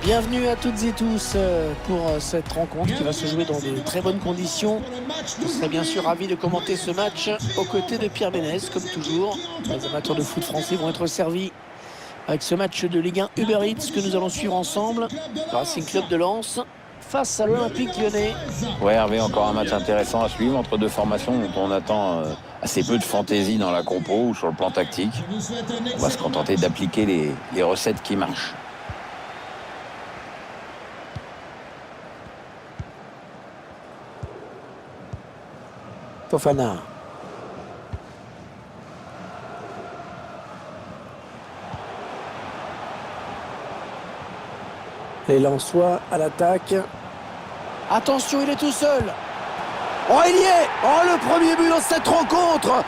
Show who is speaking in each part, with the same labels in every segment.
Speaker 1: Bienvenue à toutes et tous pour cette rencontre qui va se jouer dans de très bonnes conditions. Je serai bien sûr ravi de commenter ce match aux côtés de Pierre Ménès, comme toujours. Les amateurs de foot français vont être servis avec ce match de Ligue 1 Uber Eats que nous allons suivre ensemble. Le Racing Club de Lens face à l'Olympique Lyonnais.
Speaker 2: Ouais, Hervé, encore un match intéressant à suivre entre deux formations dont on attend assez peu de fantaisie dans la compo ou sur le plan tactique. On va se contenter d'appliquer les recettes qui marchent.
Speaker 1: Fofana. Les Lensois à l'attaque. Attention, il est tout seul. Oh, il y est. Oh, le premier but dans cette rencontre.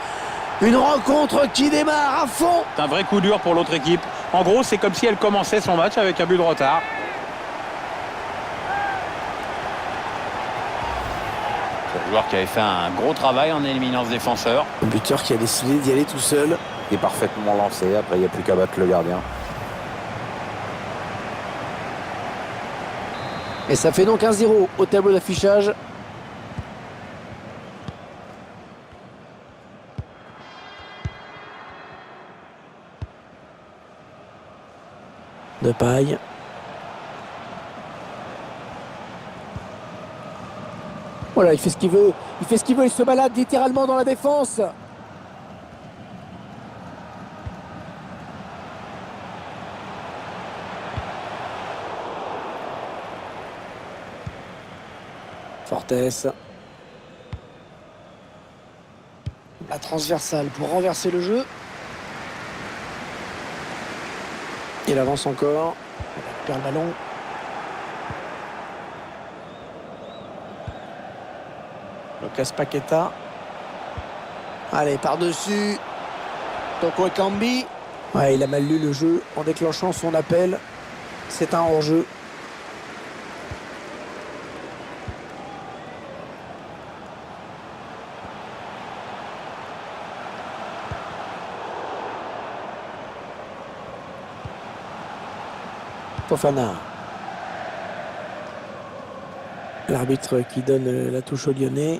Speaker 1: Une rencontre qui démarre à fond.
Speaker 2: C'est un vrai coup dur pour l'autre équipe. En gros, c'est comme si elle commençait son match avec un but de retard. C'est le joueur qui avait fait un gros travail en éliminant ce défenseur.
Speaker 1: Le buteur qui a décidé d'y aller tout seul.
Speaker 2: Il est parfaitement lancé. Après, il n'y a plus qu'à battre le gardien.
Speaker 1: Et ça fait donc 1-0 au tableau d'affichage. Depay. Voilà, il fait ce qu'il veut. Il fait ce qu'il veut, il se balade littéralement dans la défense. Fortes. La transversale pour renverser le jeu. Il avance encore. Il récupère le ballon. Lucas Paqueta. Allez, par-dessus. Toko Ekambi. Ouais, il a mal lu le jeu en déclenchant son appel. C'est un hors-jeu. Fofana. L'arbitre qui donne la touche au Lyonnais.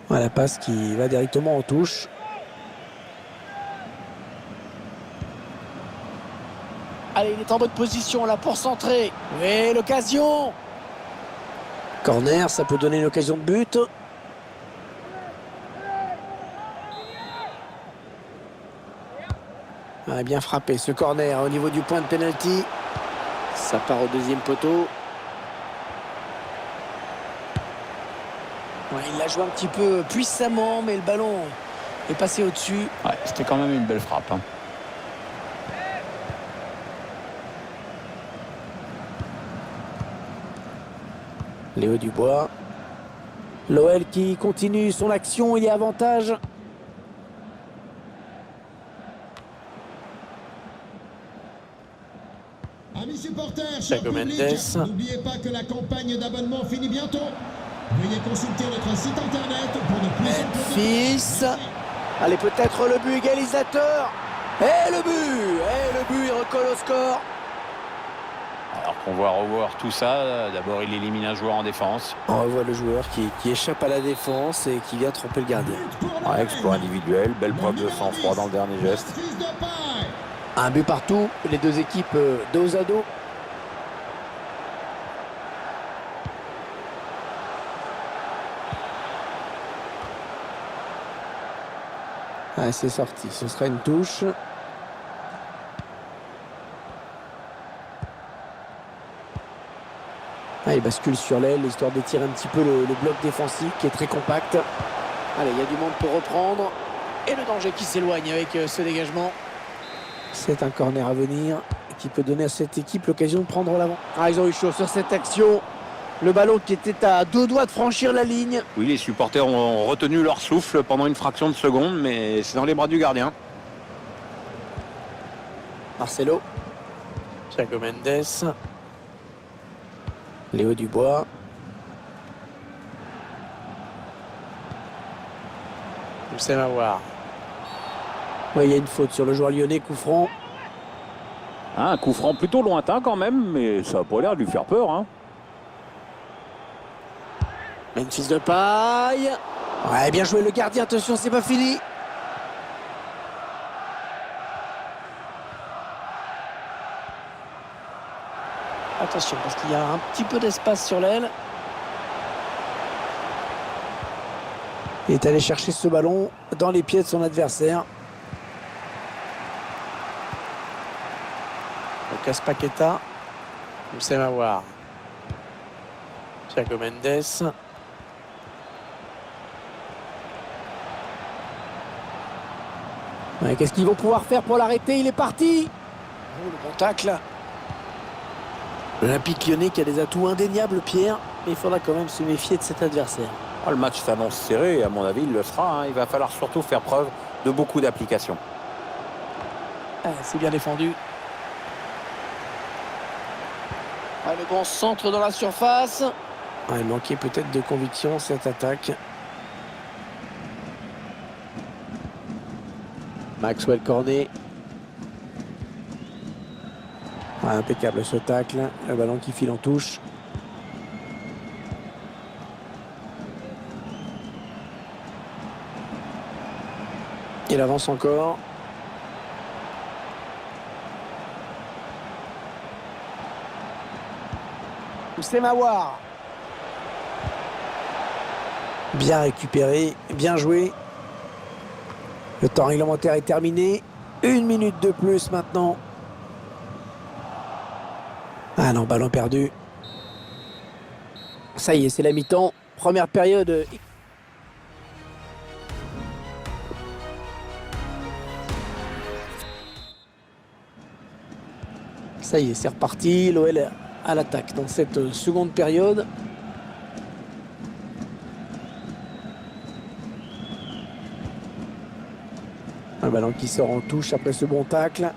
Speaker 1: Voilà, la passe qui va directement en touche. Allez, il est en bonne position là pour centrer. Et l'occasion. Corner, ça peut donner une occasion de but. Ah, bien frappé ce corner au niveau du point de pénalty. Ça part au deuxième poteau. Ouais, il l'a joué un petit peu puissamment, mais le ballon est passé au-dessus.
Speaker 2: Ouais, c'était quand même une belle frappe.
Speaker 1: Léo Dubois. L'OL qui continue son action, il y a avantage.
Speaker 3: Amis supporters,
Speaker 1: chers publics,
Speaker 3: n'oubliez pas que la campagne d'abonnement finit bientôt. Veuillez consulter notre site internet pour ne plus...
Speaker 1: Memphis. Allez, peut-être le but égalisateur. Et le but. Il recolle au score.
Speaker 2: Alors qu'on va revoir tout ça, d'abord il élimine un joueur en défense.
Speaker 1: On revoit le joueur qui échappe à la défense et qui vient tromper le gardien.
Speaker 2: Ouais, exploit individuel, belle preuve de sang-froid dans le dernier geste.
Speaker 1: Un but partout, les deux équipes dos à dos. Ah, c'est sorti, ce sera une touche. Ah, il bascule sur l'aile, histoire d'étirer un petit peu le bloc défensif qui est très compact. Allez, il y a du monde pour reprendre. Et le danger qui s'éloigne avec ce dégagement. C'est un corner à venir qui peut donner à cette équipe l'occasion de prendre l'avant. Ah, ils ont eu chaud sur cette action. Le ballon qui était à 2 doigts de franchir la ligne.
Speaker 2: Oui, les supporters ont retenu leur souffle pendant une fraction de seconde, mais c'est dans les bras du gardien.
Speaker 1: Marcelo. Thiago Mendes. Léo Dubois. Moussa Mawar. Ouais, il y a une faute sur le joueur lyonnais, coup franc.
Speaker 2: Un coup franc plutôt lointain quand même, mais ça n'a pas l'air de lui faire peur. Hein.
Speaker 1: Memphis Depay. Ouais, bien joué le gardien, attention, c'est pas fini. Attention, parce qu'il y a un petit peu d'espace sur l'aile. Il est allé chercher ce ballon dans les pieds de son adversaire. Lucas Paqueta. Moussa Mawar. Thiago Mendes. Ouais, qu'est-ce qu'ils vont pouvoir faire pour l'arrêter? Il est parti. Oh, le bon tacle. L'Olympique Lyonnais qui a des atouts indéniables, Pierre. Mais il faudra quand même se méfier de cet adversaire.
Speaker 2: Le match s'annonce serré et à mon avis il le sera. Hein. Il va falloir surtout faire preuve de beaucoup d'application.
Speaker 1: Ah, c'est bien défendu. Ah, le bon centre dans la surface. Ah, il manquait peut-être de conviction cette attaque. Maxwell Cornet. Ah, impeccable ce tacle. Le ballon qui file en touche. Il avance encore. C'est Mawar. Bien récupéré, bien joué. Le temps réglementaire est terminé. 1 minute de plus maintenant. Ah non, ballon perdu. Ça y est, c'est la mi-temps. Première période. Ça y est, c'est reparti. L'OL à l'attaque dans cette seconde période. Un ballon qui sort en touche après ce bon tacle.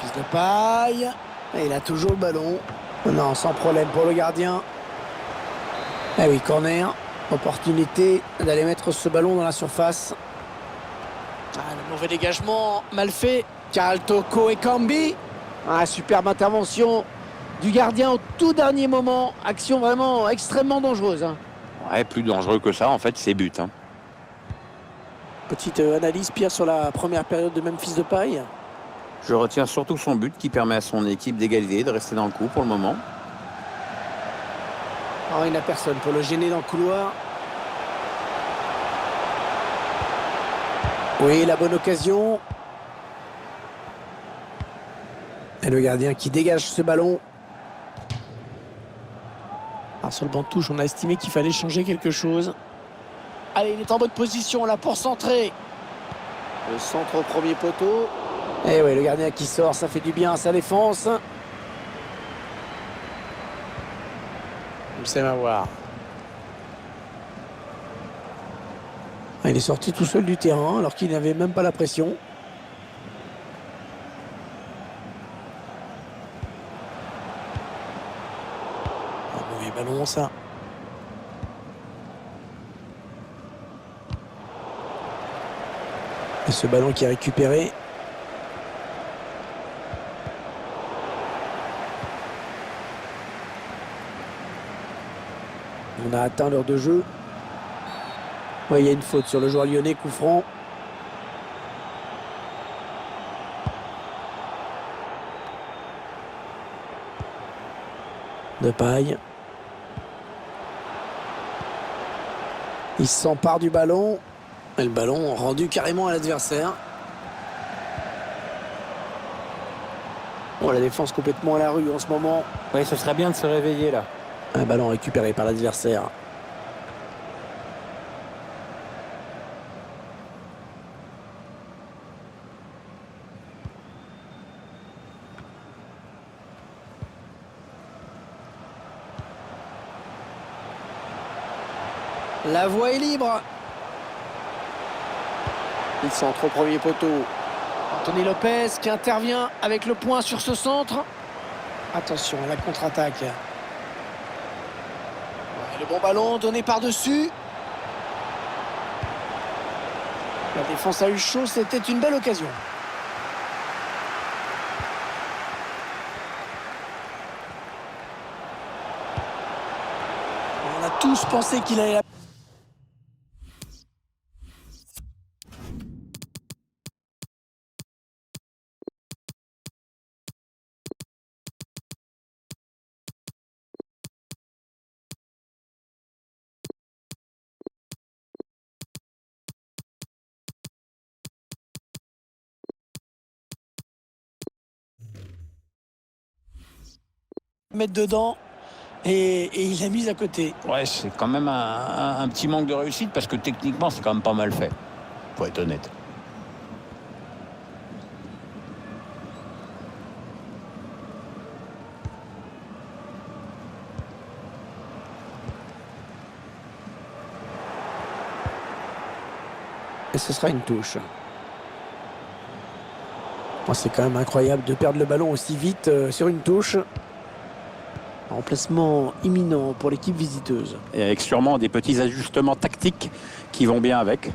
Speaker 1: Fils de paille. Et il a toujours le ballon. Non, sans problème pour le gardien. Eh oui, corner. Opportunité d'aller mettre ce ballon dans la surface. Ah, le mauvais dégagement, mal fait. Karl Toko et Kambi. Ah, superbe intervention du gardien au tout dernier moment. Action vraiment extrêmement dangereuse. Hein.
Speaker 2: Ouais, plus dangereux que ça, en fait, c'est but. Hein.
Speaker 1: Petite analyse, Pierre, sur la première période de Memphis Depay.
Speaker 2: Je retiens surtout son but qui permet à son équipe d'égaliser, de rester dans le coup pour le moment.
Speaker 1: Oh, il n'a personne pour le gêner dans le couloir. Oui, la bonne occasion. Et le gardien qui dégage ce ballon. Alors, sur le banc de touche, on a estimé qu'il fallait changer quelque chose. Allez, il est en bonne position là pour centrer. Le centre au premier poteau. Et oui, le gardien qui sort, ça fait du bien à sa défense. C'est Mawar. Il est sorti tout seul du terrain alors qu'il n'avait même pas la pression. Un mauvais ballon ça. Et ce ballon qui est récupéré. On a atteint l'heure de jeu. Ouais, il y a une faute sur le joueur lyonnais, coup franc. Depay. Il s'empare du ballon. Et le ballon rendu carrément à l'adversaire. Oh, la défense complètement à la rue en ce moment.
Speaker 2: Oui, ce serait bien de se réveiller là.
Speaker 1: Un ballon récupéré par l'adversaire. La voie est libre. Il centre au premier poteau. Anthony Lopez qui intervient avec le point sur ce centre. Attention à la contre-attaque. Et le bon ballon donné par-dessus. La défense a eu chaud, c'était une belle occasion. On a tous pensé qu'il allait la... mettre dedans et il l'a mise à côté.
Speaker 2: Ouais, c'est quand même un petit manque de réussite parce que techniquement, c'est quand même pas mal fait. Faut être honnête.
Speaker 1: Et ce sera une touche. Oh, c'est quand même incroyable de perdre le ballon aussi vite sur une touche. Remplacement imminent pour l'équipe visiteuse.
Speaker 4: Et avec sûrement des petits ajustements tactiques qui vont bien avec.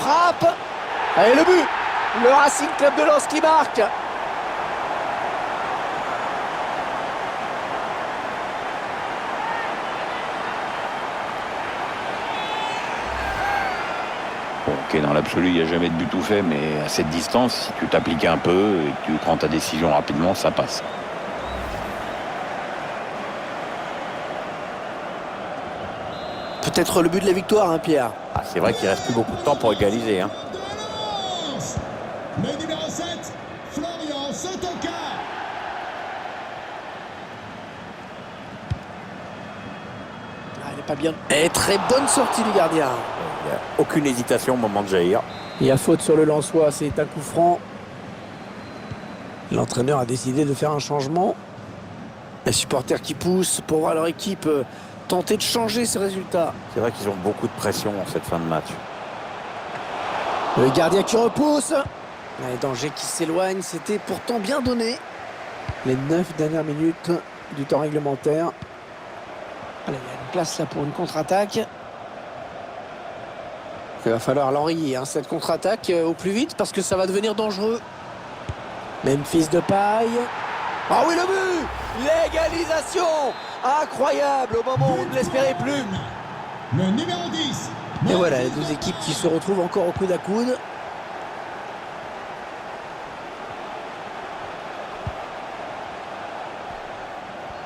Speaker 1: Frappe. Et le but. Le Racing Club de Lens qui marque.
Speaker 2: Ok, dans l'absolu, il n'y a jamais de but tout fait, mais à cette distance, si tu t'appliques un peu et que tu prends ta décision rapidement, ça passe.
Speaker 1: Peut-être le but de la victoire, hein, Pierre.
Speaker 4: Ah, c'est vrai qu'il reste plus beaucoup de temps pour égaliser. Hein.
Speaker 3: Le numéro 7, Florian Sotoka.
Speaker 1: Ah, elle n'est pas bien. Et très bonne sortie du gardien.
Speaker 4: Il n'y a aucune hésitation au moment de jaillir.
Speaker 1: Il y a faute sur le Lensois, c'est un coup franc. L'entraîneur a décidé de faire un changement. Les supporters qui poussent pour voir leur équipe tenter de changer ce résultat.
Speaker 4: C'est vrai qu'ils ont beaucoup de pression en cette fin de match.
Speaker 1: Le gardien qui repousse. Les dangers qui s'éloignent, c'était pourtant bien donné. Les 9 dernières minutes du temps réglementaire. Allez, il y a une place là pour une contre-attaque. Il va falloir l'enrayer, hein, cette contre-attaque au plus vite parce que ça va devenir dangereux. Memphis Depay. Ah oui, le but! L'égalisation! Incroyable au moment où on ne l'espérait plus.
Speaker 3: Le numéro 10.
Speaker 1: Et voilà, les deux équipes qui se retrouvent encore au coude à coude.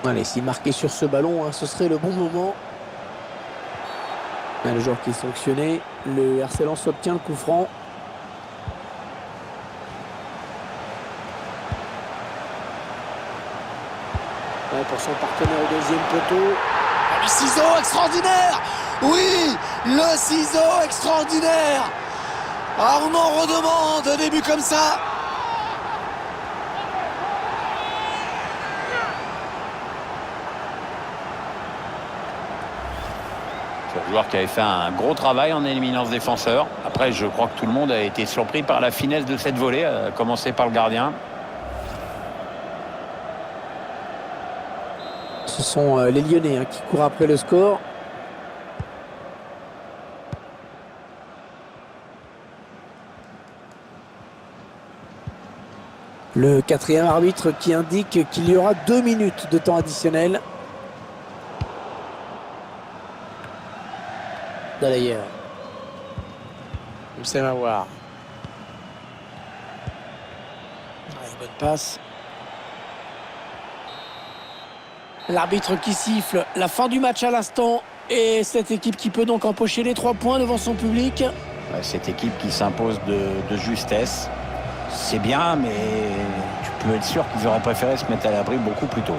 Speaker 1: Allez, s'il marquait sur ce ballon, hein, ce serait le bon moment. Le joueur qui est sanctionné. Le RC Lens obtient le coup franc. Ouais, pour son partenaire au deuxième poteau. Le ciseau extraordinaire! Oui! Le ciseau extraordinaire! Ah, on en redemande un début comme ça!
Speaker 2: C'est un joueur qui avait fait un gros travail en éliminant ce défenseur. Après, je crois que tout le monde a été surpris par la finesse de cette volée, à commencer par le gardien.
Speaker 1: Ce sont les Lyonnais, hein, qui courent après le score. Le quatrième arbitre qui indique qu'il y aura 2 minutes de temps additionnel. D'ailleurs, c'est à voir. Bonne passe. L'arbitre qui siffle la fin du match à l'instant. Et cette équipe qui peut donc empocher les 3 points devant son public.
Speaker 2: Cette équipe qui s'impose de justesse. C'est bien, mais tu peux être sûr qu'ils auraient préféré se mettre à l'abri beaucoup plus tôt.